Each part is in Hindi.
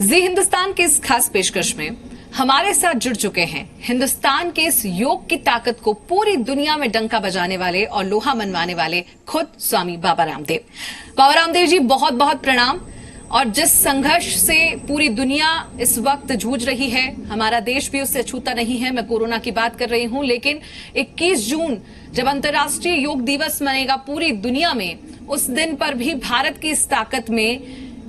जी हिंदुस्तान के इस खास पेशकश में हमारे साथ जुड़ चुके हैं हिंदुस्तान के इस योग की ताकत को पूरी दुनिया में डंका बजाने वाले और लोहा मनवाने वाले खुद स्वामी बाबा रामदेव। बाबा रामदेव जी बहुत बहुत प्रणाम। और जिस संघर्ष से पूरी दुनिया इस वक्त जूझ रही है, हमारा देश भी उससे अछूता नहीं है। मैं कोरोना की बात कर रही हूं, लेकिन 21 जून जब अंतर्राष्ट्रीय योग दिवस मनेगा पूरी दुनिया में, उस दिन पर भी भारत की इस ताकत में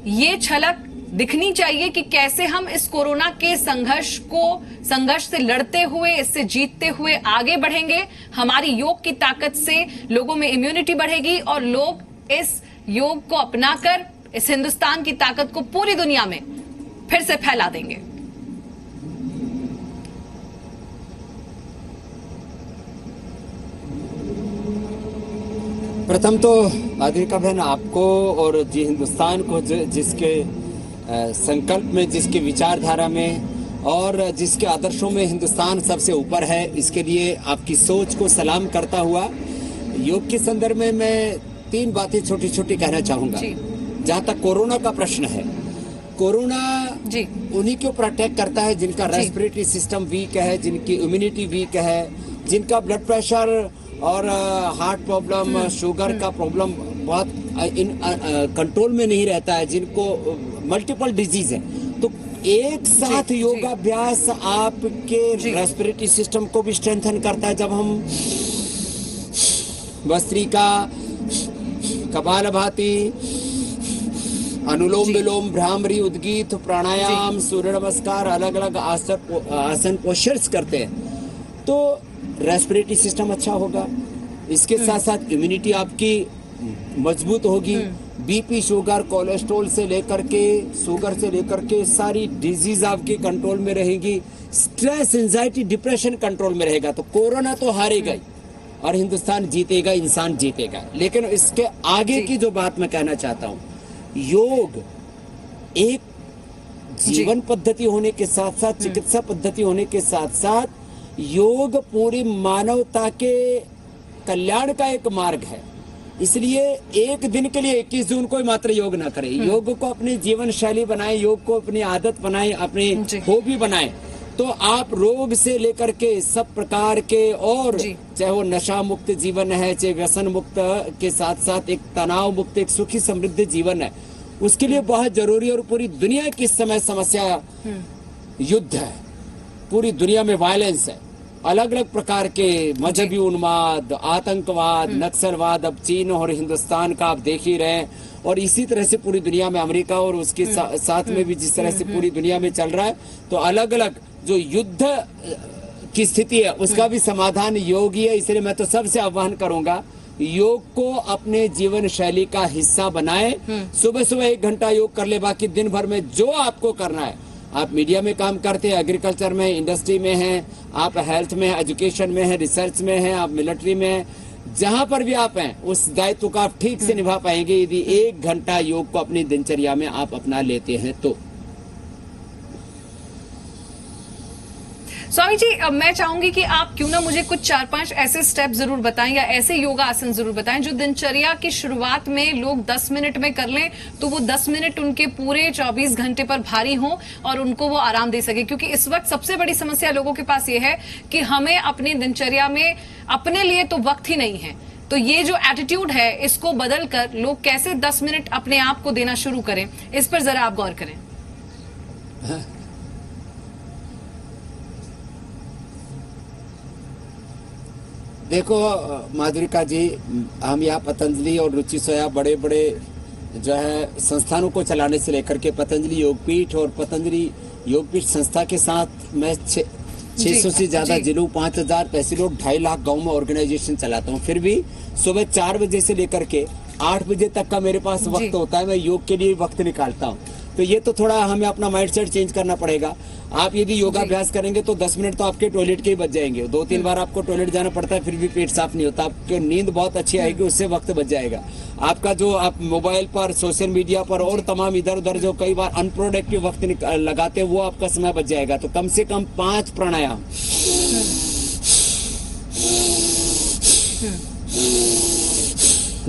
ये झलक दिखनी चाहिए कि कैसे हम इस कोरोना के संघर्ष से लड़ते हुए, इससे जीतते हुए आगे बढ़ेंगे। हमारी योग की ताकत से लोगों में इम्यूनिटी बढ़ेगी और लोग इस योग को अपनाकर इस हिंदुस्तान की ताकत को पूरी दुनिया में फिर से फैला देंगे। प्रथम तो माधुरिका बहन, आपको और जी हिंदुस्तान को जिसके संकल्प में, जिसके विचारधारा में और जिसके आदर्शों में हिंदुस्तान सबसे ऊपर है, इसके लिए आपकी सोच को सलाम करता हुआ योग के संदर्भ में मैं 3 बातें छोटी छोटी कहना चाहूंगा। जहाँ तक कोरोना का प्रश्न है, कोरोना उन्हीं के ऊपर अटैक करता है जिनका रेस्पिरेटरी सिस्टम वीक है, जिनकी इम्यूनिटी वीक है, जिनका ब्लड प्रेशर और हार्ट प्रॉब्लम, शुगर का प्रॉब्लम बहुत कंट्रोल में नहीं रहता है, जिनको मल्टीपल डिजीज है। तो एक साथ योगाभ्यास आपके रेस्पिरेटरी सिस्टम को भी स्ट्रेंथन करता है। जब हम भस्त्रिका, कपालभाति, अनुलोम विलोम, भ्रामरी, उद्गीत, प्राणायाम, सूर्य नमस्कार, अलग अलग आसन पोस्चर्स करते हैं, तो रेस्पिरेटरी सिस्टम अच्छा होगा। इसके साथ साथ इम्यूनिटी आपकी मजबूत होगी। बीपी, शुगर, कोलेस्ट्रॉल से लेकर के, शुगर से लेकर के सारी डिजीज आपके कंट्रोल में रहेगी। स्ट्रेस, एंजाइटी, डिप्रेशन कंट्रोल में रहेगा। तो कोरोना तो हारेगा ही और हिंदुस्तान जीतेगा, इंसान जीतेगा। लेकिन इसके आगे की जो बात मैं कहना चाहता हूँ, योग एक जीवन पद्धति होने के साथ साथ, चिकित्सा पद्धति होने के साथ साथ योग पूरी मानवता के कल्याण का एक मार्ग है। इसलिए एक दिन के लिए 21 जून को मात्र योग ना करें, योग को अपनी जीवन शैली बनाएं, योग को अपनी आदत बनाएं, अपनी हॉबी बनाएं। तो आप रोग से लेकर के सब प्रकार के, और चाहे वो नशा मुक्त जीवन है, चाहे व्यसन मुक्त के साथ साथ एक तनाव मुक्त, एक सुखी समृद्ध जीवन है, उसके लिए बहुत जरूरी है। और पूरी दुनिया की इस समय समस्या युद्ध है, पूरी दुनिया में वायलेंस है, अलग अलग प्रकार के मजहबी उन्माद, आतंकवाद, नक्सलवाद, अब चीन और हिंदुस्तान का आप देख ही रहे हैं। और इसी तरह से पूरी दुनिया में अमेरिका और उसके साथ में भी जिस तरह से पूरी दुनिया में चल रहा है, तो अलग अलग जो युद्ध की स्थिति है उसका भी समाधान योग ही है। इसलिए मैं तो सबसे आह्वान करूंगा, योग को अपने जीवन शैली का हिस्सा बनाएं। सुबह सुबह 1 घंटा योग कर ले, बाकी दिन भर में जो आपको करना है। आप मीडिया में काम करते हैं, एग्रीकल्चर में, इंडस्ट्री में हैं, आप हेल्थ में, एजुकेशन में हैं, रिसर्च में हैं, आप मिलिट्री में हैं, जहां पर भी आप हैं, उस दायित्व को आप ठीक से निभा पाएंगे यदि 1 घंटा योग को अपनी दिनचर्या में आप अपना लेते हैं तो। स्वामी जी, मैं चाहूंगी कि आप क्यों ना मुझे कुछ 4-5 ऐसे स्टेप जरूर बताएं या ऐसे योगा आसन जरूर बताएं जो दिनचर्या की शुरुआत में लोग 10 मिनट में कर लें, तो वो 10 मिनट उनके पूरे 24 घंटे पर भारी हो और उनको वो आराम दे सके। क्योंकि इस वक्त सबसे बड़ी समस्या लोगों के पास ये है कि हमें अपनी दिनचर्या में अपने लिए तो वक्त ही नहीं है। तो ये जो एटीट्यूड है, इसको बदल कर लोग कैसे 10 मिनट अपने आप को देना शुरू करें, इस पर जरा आप गौर करें। देखो माधुरिका जी, हम यहाँ पतंजलि और रुचि सोया बड़े बड़े जो है संस्थानों को चलाने से लेकर के पतंजलि योगपीठ और पतंजलि योगपीठ संस्था के साथ मैं 600 से ज्यादा जिलों, 5000 तहसीलों, 2.5 लाख गाँव में ऑर्गेनाइजेशन चलाता हूँ। फिर भी सुबह 4 बजे से लेकर के 8 बजे तक का मेरे पास वक्त होता है, मैं योग के लिए वक्त निकालता हूँ। तो ये तो थोड़ा हमें अपना माइंडसेट चेंज करना पड़ेगा। आप यदि योगाभ्यास करेंगे तो 10 मिनट तो आपके टॉयलेट के ही बच जाएंगे। 2-3 बार आपको टॉयलेट जाना पड़ता है, फिर भी पेट साफ नहीं होता, आपको नींद बहुत अच्छी आएगी, उससे वक्त बच जाएगा आपका। जो आप मोबाइल पर, सोशल मीडिया पर और तमाम इधर उधर जो कई बार अनप्रोडक्टिव वक्त लगाते हैं, वो आपका समय बच जाएगा। तो कम से कम 5 प्राणायाम,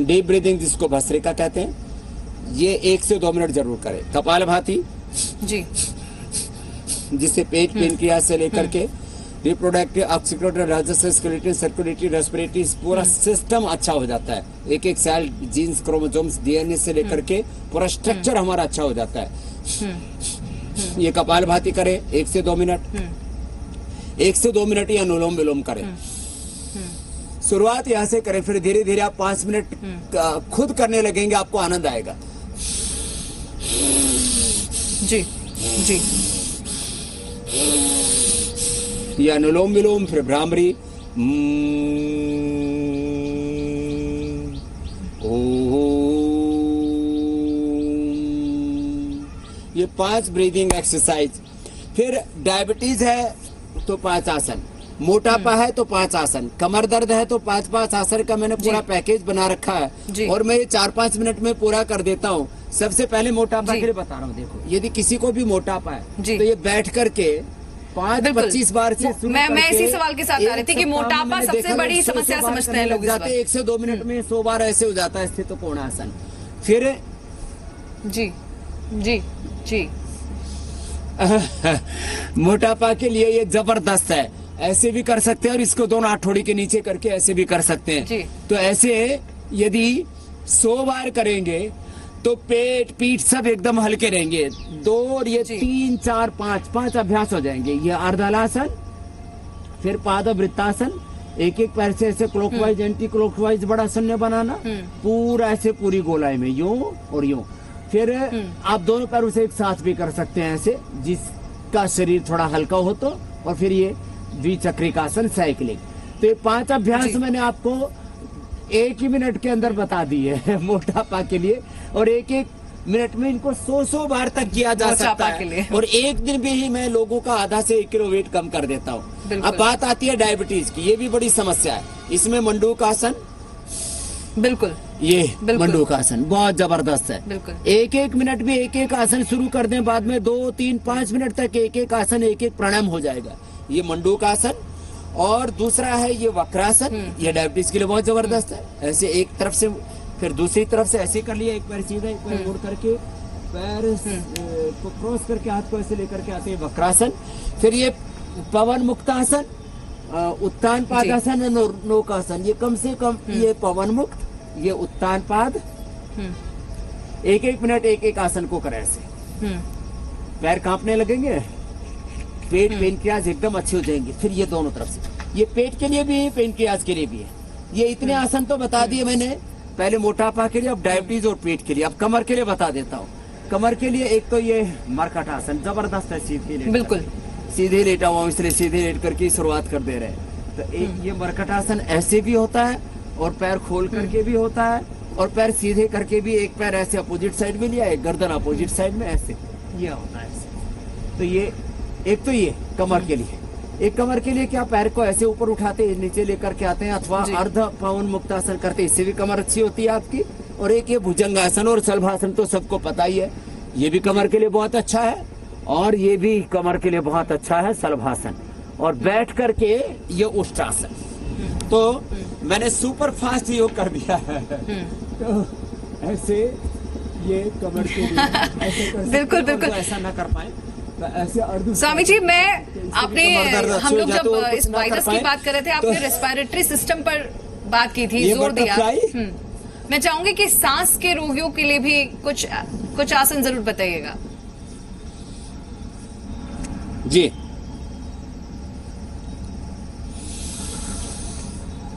डीप ब्रीदिंग जिसको भस्त्रिका कहते हैं, ये 1 से 2 मिनट जरूर करें। कपालभाति जी जिससे पेट पेनक्रियाज से लेकर के reproductive, excretory, digestive, skeletal, circulatory, respiratory, पूरा सिस्टम अच्छा हो जाता है। एक एक सेल, जीन्स, क्रोमोसोम्स, डीएनए से लेकर के पूरा स्ट्रक्चर हमारा अच्छा हो जाता है। ये कपालभाति करें 1 से 2 मिनट, 1 से 2 मिनट या अनुलोम विलोम करें। शुरुआत यहाँ से करें, फिर धीरे धीरे आप 5 मिनट खुद करने लगेंगे, आपको आनंद आएगा। जी जी ये अनुलोम विलोम, फिर भ्रामरी, ये 5 ब्रीदिंग एक्सरसाइज। फिर डायबिटीज है तो 5 आसन, मोटापा है तो 5 आसन, कमर दर्द है तो 5 आसन का मैंने पूरा पैकेज बना रखा है और मैं ये 4-5 मिनट में पूरा कर देता हूँ। सबसे पहले मोटापा के लिए बता रहा हूँ। देखो, यदि किसी को भी मोटापा है तो ये बैठ करके 5-25 बार से शुरू मैं इसी सवाल के साथ आ रही थी कि मोटापा सबसे बड़ी समस्या समझते हैं लोग। 1 से 2 मिनट में 100 बार ऐसे हो जाता है स्थित कोणासन। फिर जी जी जी मोटापा के लिए ये जबरदस्त है। ऐसे भी कर सकते हैं और इसको दोनों हाथोड़ी के नीचे करके ऐसे भी कर सकते हैं। तो ऐसे यदि 100 बार करेंगे तो पेट पीठ सब एकदम हल्के रहेंगे। 2 और ये 3 4 5 अभ्यास हो जाएंगे। ये अर्धलासन, फिर पादवृत्तासन, एक एक पैर से ऐसे क्लॉकवाइज एंटी क्लॉकवाइज बड़ा शून्य बनाना, पूरा ऐसे पूरी गोलाई में यूं और यूं। फिर आप दोनों पैरों से एक साथ भी कर सकते हैं ऐसे, जिसका शरीर थोड़ा हल्का हो तो। और फिर ये द्विचक्रिकासन, साइकिलिंग। तो ये 5 अभ्यास मैंने आपको 1 ही मिनट के अंदर बता दिए है मोटापा के लिए। और 1-1 मिनट में इनको 100 बार तक किया जा सकता है। और एक दिन भी ही मैं लोगों का आधा से 1 किलो वेट कम कर देता हूँ। अब बात आती है डायबिटीज की, ये भी बड़ी समस्या है। इसमें मंडूकासन, बिल्कुल ये मंडूकासन बहुत जबरदस्त है। 1-1 मिनट में 1-1 आसन शुरू कर दें, बाद में 2 3 5 मिनट तक 1-1 आसन, 1-1 प्राणायाम हो जाएगा। ये मंडूकासन। और दूसरा है ये वक्रासन, ये डायबिटीज के लिए बहुत जबरदस्त है। ऐसे एक तरफ से फिर दूसरी तरफ से ऐसे कर लिया, एक पैर सीधा एक पैर मोड़ करके पैर को क्रॉस करके हाथ को ऐसे लेकर के आते हैं, वक्रासन। फिर ये पवन मुक्तासन, उत्तान पादासन और नौकासन। ये कम से कम ये पवन मुक्त, ये उत्तान पाद। 1-1 मिनट 1-1 आसन को करें ऐसे। पैर कांपने लगेंगे, पेट पेनक्रियाज एकदम अच्छे हो जाएंगे। फिर ये दोनों तरफ से, ये पेट के लिए भी है, पेनक्रियाज के लिए भी है। ये इतने आसन तो बता दिए मैंने, पहले मोटापा के लिए, अब डायबिटीज और पेट के लिए। अब कमर के लिए बता देता हूँ। कमर के लिए एक तो ये मरकट आसन जबरदस्त है, सीधे लेट, बिल्कुल सीधे लेटा हुआ, इसलिए सीधे लेट करके शुरुआत कर दे रहे हैं। तो एक ये मरकट आसन ऐसे भी होता है और पैर खोल करके भी होता है, और पैर सीधे करके भी, एक पैर ऐसे अपोजिट साइड में लिया, एक गर्दन अपोजिट साइड में ऐसे, ये होता है ऐसे। तो ये एक तो ये कमर के लिए। एक कमर के लिए क्या, पैर को ऐसे ऊपर उठाते नीचे लेकर के आते हैं, अथवा अर्ध पवन मुक्तासन करते, इससे भी कमर अच्छी होती है आपकी। और एक ये भुजंगासन और शलभासन तो सबको पता ही है, ये भी कमर के लिए बहुत अच्छा है। और ये भी कमर के लिए बहुत अच्छा है, शलभासन। और बैठ करके ये उष्टासन। तो मैंने सुपर फास्ट योग कर दिया है। तो ऐसे ये कमर के लिए ऐसे कर बिल्कुल बिल्कुल ऐसा ना कर पाए। स्वामी जी, हम लोग जब इस वायरस की बात कर रहे थे, आपने रेस्पिरेटरी सिस्टम पर बात की थी, जोर दिया। मैं चाहूंगी कि सांस के रोगियों के लिए भी कुछ आसन जरूर बताइएगा। जी,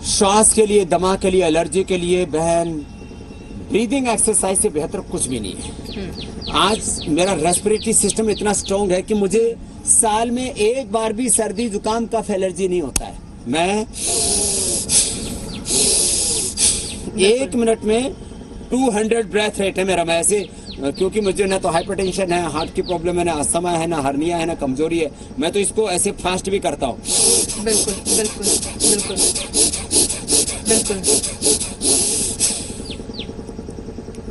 श्वास के लिए, दमा के लिए, एलर्जी के लिए बहन, ब्रीदिंग एक्सरसाइज से बेहतर कुछ भी नहीं है। आज मेरा रेस्पिरेटरी सिस्टम इतना स्ट्रांग है कि मुझे साल में एक बार भी सर्दी जुकाम कफ एलर्जी नहीं होता है। मैं 1 मिनट में 200 ब्रेथ रेट है मेरा। मैं ऐसे, क्योंकि मुझे ना तो हाइपरटेंशन है, हार्ट की प्रॉब्लम है, ना अस्थमा है, ना हर्निया है, ना कमजोरी है, मैं तो इसको ऐसे फास्ट भी करता हूँ। बिल्कुल बिल्कुल बिल्कुल बिल्कुल।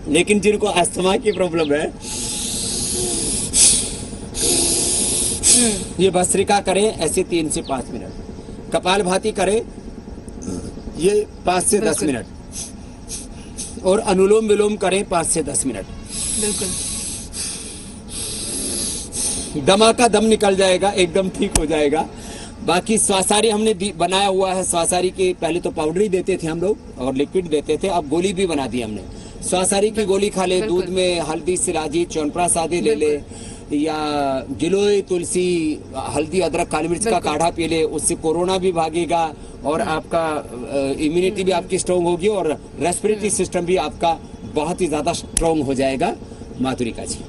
लेकिन जिनको अस्थमा की प्रॉब्लम है, ये भस्त्रिका करें ऐसे 3 से 5 मिनट, कपालभाति करें ये 5 से 10 मिनट, और अनुलोम विलोम करें 5 से 10 मिनट। बिल्कुल। दमाका दम निकल जाएगा, एकदम ठीक हो जाएगा। बाकी स्वासारी हमने बनाया हुआ है। स्वासारी के पहले तो पाउडर ही देते थे हम लोग और लिक्विड देते थे, अब गोली भी बना दी हमने। स्वासारी की गोली खा ले, दूध में हल्दी सिलाजी च्यवनप्राश आदि ले ले, या गिलोय तुलसी हल्दी अदरक काली मिर्च का काढ़ा पी ले, उससे कोरोना भी भागेगा और आपका इम्यूनिटी भी आपकी स्ट्रांग होगी और रेस्पिरेटरी सिस्टम भी आपका बहुत ही ज्यादा स्ट्रांग हो जाएगा। माधुरिका जी।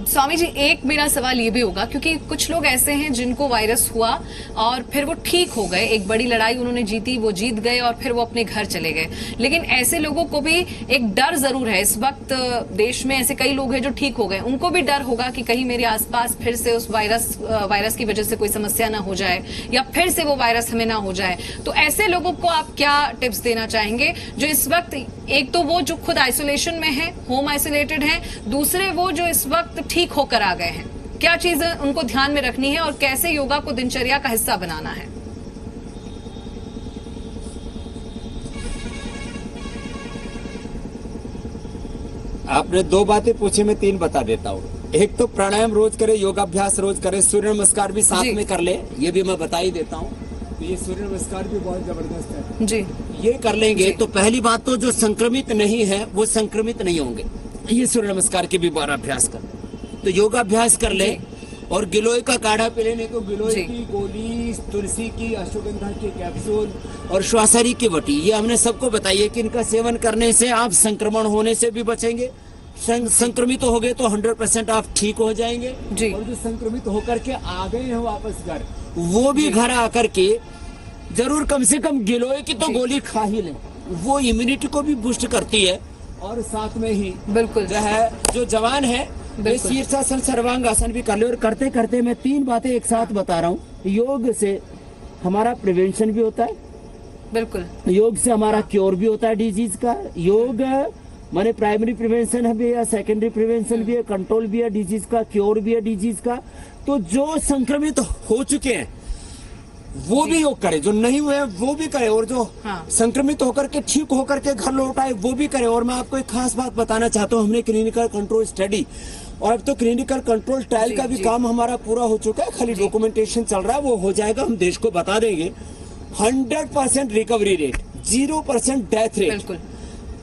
स्वामी जी, एक मेरा सवाल ये भी होगा, क्योंकि कुछ लोग ऐसे हैं जिनको वायरस हुआ और फिर वो ठीक हो गए, एक बड़ी लड़ाई उन्होंने जीती, वो जीत गए और फिर वो अपने घर चले गए। लेकिन ऐसे लोगों को भी एक डर जरूर है। इस वक्त देश में ऐसे कई लोग हैं जो ठीक हो गए, उनको भी डर होगा कि कहीं मेरे आसपास फिर से उस वायरस की वजह से कोई समस्या ना हो जाए या फिर से वो वायरस हमें ना हो जाए। तो ऐसे लोगों को आप क्या टिप्स देना चाहेंगे जो इस वक्त, एक तो वो जो खुद आइसोलेशन में है, होम आइसोलेटेड है, दूसरे वो जो इस वक्त ठीक होकर आ गए हैं, क्या चीजें उनको ध्यान में रखनी है और कैसे योगा को दिनचर्या का हिस्सा बनाना है? आपने दो बातें पूछी, मैं तीन बता देता हूँ। एक तो प्राणायाम रोज करे, योगाभ्यास रोज करे, सूर्य नमस्कार भी साथ में कर ले, ये भी मैं बता ही देता हूँ। तो ये सूर्य नमस्कार भी बहुत जबरदस्त है जी, ये कर लेंगे तो पहली बात तो जो संक्रमित नहीं है वो संक्रमित नहीं होंगे। ये सूर्य नमस्कार के भी बार अभ्यास कर, तो योगाभ्यास कर ले और गिलोय का काढ़ा पी लेने को, गिलोय की गोली, तुलसी की, अश्वगंधा की कैप्सूल और श्वासारी की वटी, ये हमने सबको बताइए कि इनका सेवन करने से आप संक्रमण होने से भी बचेंगे। संक्रमित हो गए तो 100% आप ठीक हो जाएंगे जी। और जो संक्रमित होकर के आ गए हैं वापस घर, वो भी घर आकर के जरूर कम से कम गिलोय की तो गोली खा ही लें, वो इम्यूनिटी को भी बूस्ट करती है। और साथ में ही बिल्कुल जो है, जो जवान है वे शीर्षासन सर्वांगासन भी कर ले। और करते करते मैं तीन बातें एक साथ बता रहा हूँ। योग से हमारा प्रिवेंशन भी होता है, बिल्कुल, योग से हमारा क्योर भी होता है डिजीज का। योग माने प्राइमरी प्रिवेंशन है भी है, सेकेंडरी प्रिवेंशन भी है, कंट्रोल भी है डिजीज का, क्योर भी है डिजीज का। तो जो संक्रमित हो चुके हैं वो भी योग करे, जो नहीं हुए वो भी करे, और जो संक्रमित होकर के ठीक होकर के घर लौट आए वो भी करे। और मैं आपको एक खास बात बताना चाहता हूँ, हमने क्लिनिकल कंट्रोल स्टडी और अब तो क्लिनिकल कंट्रोल ट्रायल का भी काम हमारा पूरा हो चुका है, खाली डॉक्यूमेंटेशन चल रहा है, वो हो जाएगा, हम देश को बता देंगे। 100% recovery rate, 0% death rate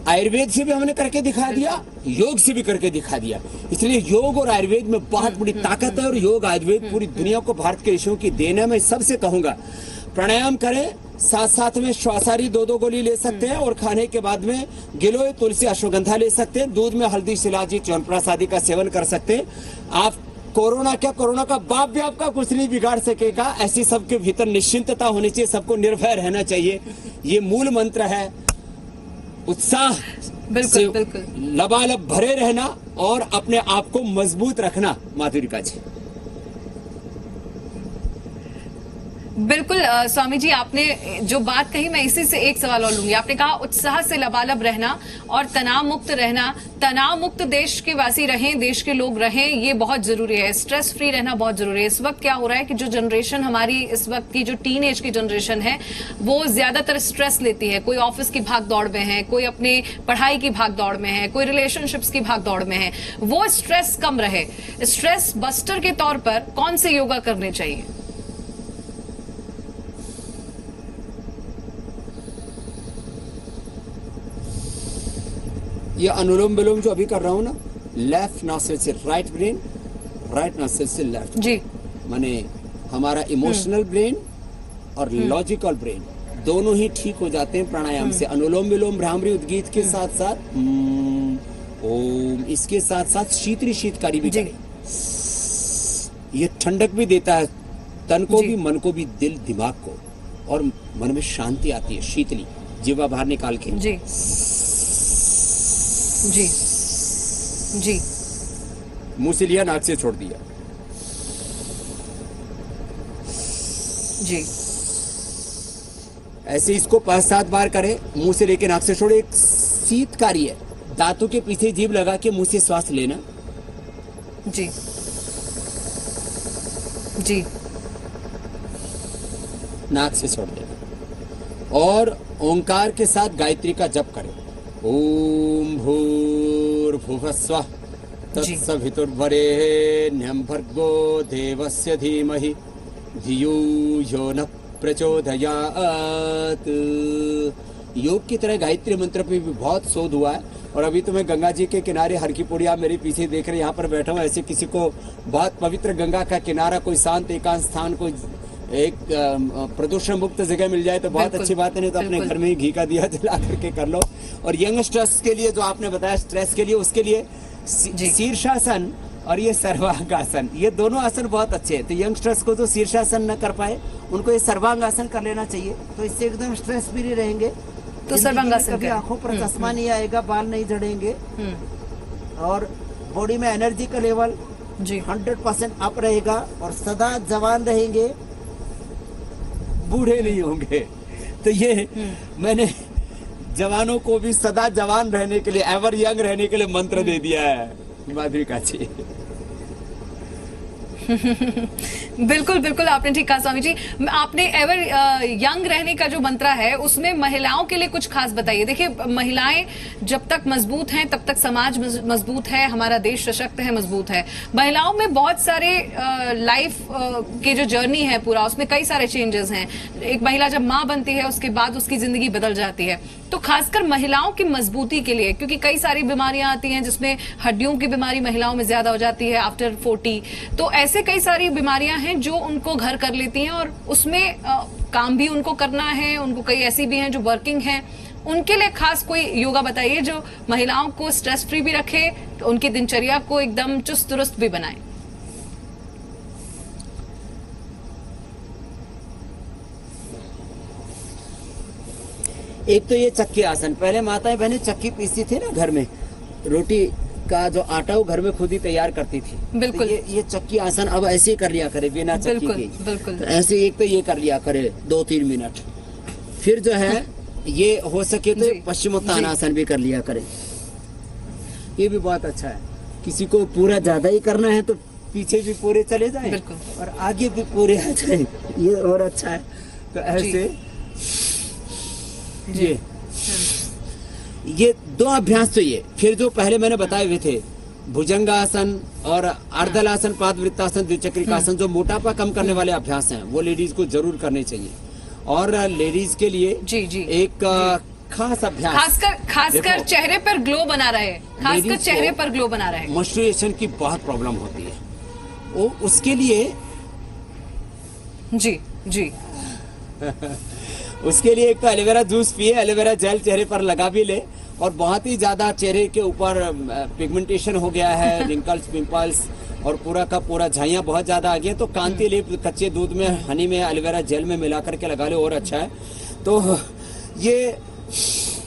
Ayurveda से भी हमने करके दिखा दिया, योग से भी करके दिखा दिया। इसलिए योग और आयुर्वेद में बहुत बड़ी ताकत है और योग आयुर्वेद पूरी दुनिया को भारत के ऋषियों की देन है। मैं सबसे कहूंगा प्राणायाम करें, साथ साथ में श्वासारी 2-2 गोली ले सकते हैं और खाने के बाद में गिलोय तुलसी अश्वगंधा ले सकते हैं, दूध में हल्दी शिलाजी च्यवनप्राश आदि का सेवन कर सकते हैं। आप कोरोना क्या, कोरोना का बाप भी आपका कुछ नहीं बिगाड़ सकेगा। ऐसी सबके भीतर निश्चिंतता होनी चाहिए, सबको निर्भय रहना चाहिए, ये मूल मंत्र है। उत्साह बिल्कुल बिल्कुल, लबालब भरे रहना और अपने आप को मजबूत रखना। माधुरिका जी। बिल्कुल स्वामी जी, आपने जो बात कही मैं इसी से एक सवाल और लूंगी। आपने कहा उत्साह से लबालब रहना और तनाव मुक्त रहना, तनाव मुक्त देश के वासी रहें, देश के लोग रहें, ये बहुत जरूरी है। स्ट्रेस फ्री रहना बहुत जरूरी है। इस वक्त क्या हो रहा है कि जो जनरेशन हमारी इस वक्त की जो टीन एज की जनरेशन है वो ज्यादातर स्ट्रेस लेती है। कोई ऑफिस की भाग दौड़ में है, कोई अपने पढ़ाई की भाग दौड़ में है, कोई रिलेशनशिप्स की भाग दौड़ में है। वो स्ट्रेस कम रहे, स्ट्रेस बस्टर के तौर पर कौन से योगा करने चाहिए? ये अनुलोम विलोम जो अभी कर रहा हूँ ना, लेफ्ट नॉस्ट्रिल से राइट ब्रेन, राइट नॉस्ट्रिल से लेफ्ट जी, माने हमारा इमोशनल ब्रेन और लॉजिकल ब्रेन दोनों ही ठीक हो जाते हैं प्राणायाम से। अनुलोम विलोम भ्रामरी उद्गीत के साथ साथ ओम, इसके साथ साथ शीतली शीतकारी भी करें। ये ठंडक भी देता है तन को भी, मन को भी, दिल दिमाग को, और मन में शांति आती है। शीतली जीवा बाहर निकाल के जी जी जी, मुंह से लिया, नाक से छोड़ दिया जी। ऐसे इसको 5-7 बार करें, मुंह से लेके नाक से छोड़े। एक शीतकारी है, दांतों के पीछे जीभ लगा के मुंह से श्वास लेना जी जी, नाक से छोड़ देना और ओंकार के साथ गायत्री का जप करें। ओम भूर्भुवः भूर्भुवस्वः तत्सवितुर्वरेण्यं भर्गो देवस्य धीमहि धियो यो न प्रचोदयात्। योग की तरह गायत्री मंत्र पे भी बहुत शोध हुआ है। और अभी तो मैं गंगा जी के किनारे हर की पौड़ी, आप मेरे पीछे देख रहे हैं, यहाँ पर बैठा हूँ। ऐसे किसी को बहुत पवित्र गंगा का किनारा, कोई शांत एकांत स्थान, कोई एक प्रदूषण मुक्त जगह मिल जाए तो बहुत अच्छी बात है। नहीं तो अपने घर में ही घी का दिया जला करके कर लो। और यंगस्टर्स के लिए जो आपने बताया स्ट्रेस के लिए, उसके लिए शीर्षासन और ये सर्वांगासन, ये दोनों आसन बहुत अच्छे हैं। तो यंगस्टर्स को जो शीर्षासन न कर पाए उनको ये सर्वांगासन कर लेना चाहिए, तो इससे एकदम स्ट्रेस फ्री रहेंगे। तो सर्वांगासन कभी आंखों पर चश्मा नहीं आएगा, बाल नहीं झड़ेंगे और बॉडी में एनर्जी का लेवल 100% अप रहेगा और सदा जवान रहेंगे, बूढ़े नहीं होंगे। तो ये मैंने जवानों को भी सदा जवान रहने के लिए, एवर यंग रहने के लिए मंत्र दे दिया है माधुरिका जी। बिल्कुल बिल्कुल, आपने ठीक कहा स्वामी जी। आपने एवर यंग रहने का जो मंत्र है उसमें महिलाओं के लिए कुछ खास बताइए। देखिए, महिलाएं जब तक मजबूत हैं तब तक समाज मजबूत है, हमारा देश सशक्त है, मजबूत है। महिलाओं में बहुत सारे लाइफ के जो जर्नी है पूरा, उसमें कई सारे चेंजेस हैं। एक महिला जब माँ बनती है उसके बाद उसकी जिंदगी बदल जाती है। तो खासकर महिलाओं की मजबूती के लिए, क्योंकि कई सारी बीमारियां आती हैं जिसमें हड्डियों की बीमारी महिलाओं में ज्यादा हो जाती है आफ्टर 40, तो ऐसे कई सारी बीमारियां हैं जो उनको घर कर लेती हैं और उसमें काम भी उनको करना है। उनको कई ऐसी भी हैं जो वर्किंग हैं, उनके लिए खास कोई योगा बताइए जो महिलाओं को स्ट्रेस फ्री भी रखे, तो उनकी दिनचर्या को एकदम चुस्त दुरुस्त भी बनाए। एक तो ये चक्की आसन, पहले माताएं बहनें चक्की पीसती थी ना घर में, रोटी का जो आटा वो घर में खुद ही तैयार करती थी। बिल्कुल। तो ये चक्की आसन अब ऐसे ही कर लिया करे बिना चक्की के। बिल्कुल। तो ऐसे एक तो ये कर लिया करे 2-3 मिनट, फिर जो है ये हो सके तो पश्चिमोत्तान आसन भी कर लिया करे, ये भी बहुत अच्छा है। किसी को पूरा ज्यादा ही करना है तो पीछे भी पूरे चले जाएं और आगे भी पूरे आ जाएं, ये और अच्छा है। तो ऐसे ये 2 अभ्यास तो ये, फिर जो पहले मैंने बताए हुए थे भुजंगासन और अर्धलासन, पादवृत्तासन, द्विचक्रिकासन, जो मोटापा कम करने वाले अभ्यास हैं वो लेडीज को जरूर करने चाहिए। और लेडीज के लिए एक खास अभ्यास, खासकर चेहरे पर ग्लो बना रहे, खासकर चेहरे पर ग्लो बना रहे, मॉइस्चराइजेशन की बहुत प्रॉब्लम होती है, वो उसके लिए जी उसके लिए एक तो एलोवेरा जूस पिए, एलोवेरा जेल चेहरे पर लगा भी ले। और बहुत ही ज्यादा चेहरे के ऊपर पिगमेंटेशन हो गया है, रिंकल्स, पिंपल्स और पूरा का पूरा झाइयां बहुत ज्यादा आ गई है, तो कांति लेप कच्चे दूध में, हनी में, एलोवेरा जेल में मिला करके लगा ले और अच्छा है। तो ये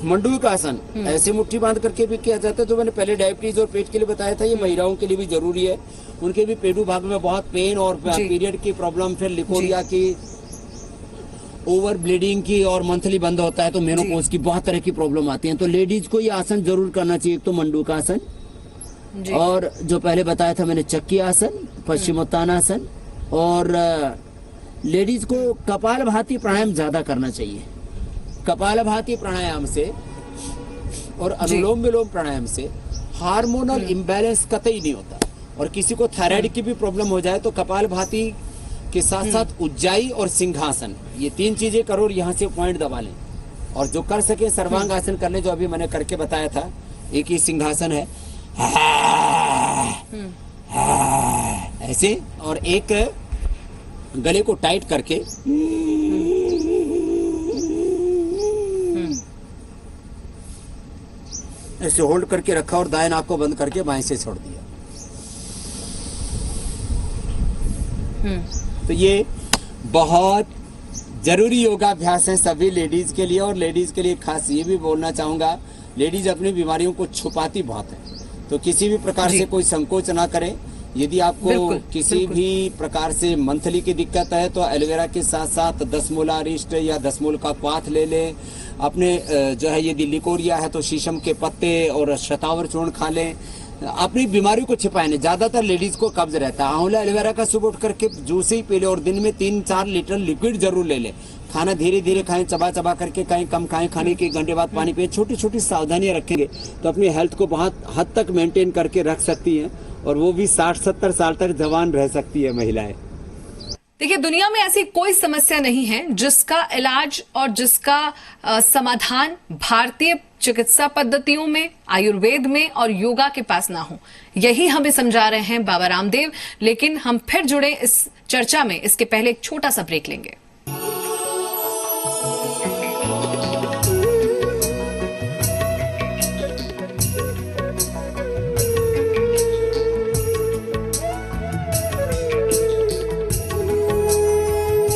मंडूकासन ऐसे मुट्ठी बांध करके भी किया जाता है, जो मैंने पहले डायबिटीज और पेट के लिए बताया था, ये महिलाओं के लिए भी जरूरी है। उनके भी पेटू भाग में बहुत पेन और पीरियड की प्रॉब्लम, फिर लिकोरिया की, ओवर ब्लीडिंग की और मंथली बंद होता है तो मेनोपॉज की बहुत तरह की प्रॉब्लम आती है। तो लेडीज को ये आसन जरूर करना चाहिए। एक तो मंडूकासन और जो पहले बताया था मैंने चक्की आसन, पश्चिमोत्तानासन, और लेडीज को कपालभाति प्राणायाम ज्यादा करना चाहिए। कपालभाति प्राणायाम से और अनुलोम विलोम प्राणायाम से हार्मोनल इम्बैलेंस कतई नहीं होता। और किसी को थायराइड की भी प्रॉब्लम हो जाए तो कपालभाति के साथ साथ उज्जाई और सिंहासन, ये 3 चीजें करो और यहाँ से पॉइंट दबा लें। और जो कर सके सर्वांग आसन कर ले, जो अभी मैंने करके बताया था। एक ही सिंहासन है ऐसे, और एक गले को टाइट करके ऐसे होल्ड करके रखा और दाएं नाक को बंद करके बाएं से छोड़ दिया। तो ये बहुत जरूरी योगाभ्यास है सभी लेडीज के लिए। और लेडीज के लिए खास ये भी बोलना चाहूंगा, लेडीज अपनी बीमारियों को छुपाती बहुत है, तो किसी भी प्रकार से कोई संकोच ना करें। यदि आपको किसी भी प्रकार से मंथली की दिक्कत है तो एलोवेरा के साथ साथ 10 मूला अरिष्ट या 10 मूल का क्वाथ ले लें। अपने जो है यदि लिकोरिया है तो शीशम के पत्ते और शतावर चूर्ण खा लें। अपनी बीमारी को छिपाए नहीं। ज्यादातर लेडीज को कब्ज रहता है, आंवला एलोवेरा का सुबह उठ करके जूस ही पी ले और दिन में 3-4 लीटर लिक्विड जरूर ले ले। खाना धीरे धीरे खाएं, चबा चबा करके कहीं कम खाएं, खाने के 1 घंटे बाद पानी पिए। छोटी छोटी सावधानियां रखेंगे तो अपनी हेल्थ को बहुत हद तक मेंटेन करके रख सकती हैं और वो भी 60-70 साल तक जवान रह सकती है महिलाएं। देखिए, दुनिया में ऐसी कोई समस्या नहीं है जिसका इलाज और जिसका समाधान भारतीय चिकित्सा पद्धतियों में, आयुर्वेद में और योगा के पास ना हो। यही हमें समझा रहे हैं बाबा रामदेव। लेकिन हम फिर जुड़े इस चर्चा में, इसके पहले एक छोटा सा ब्रेक लेंगे।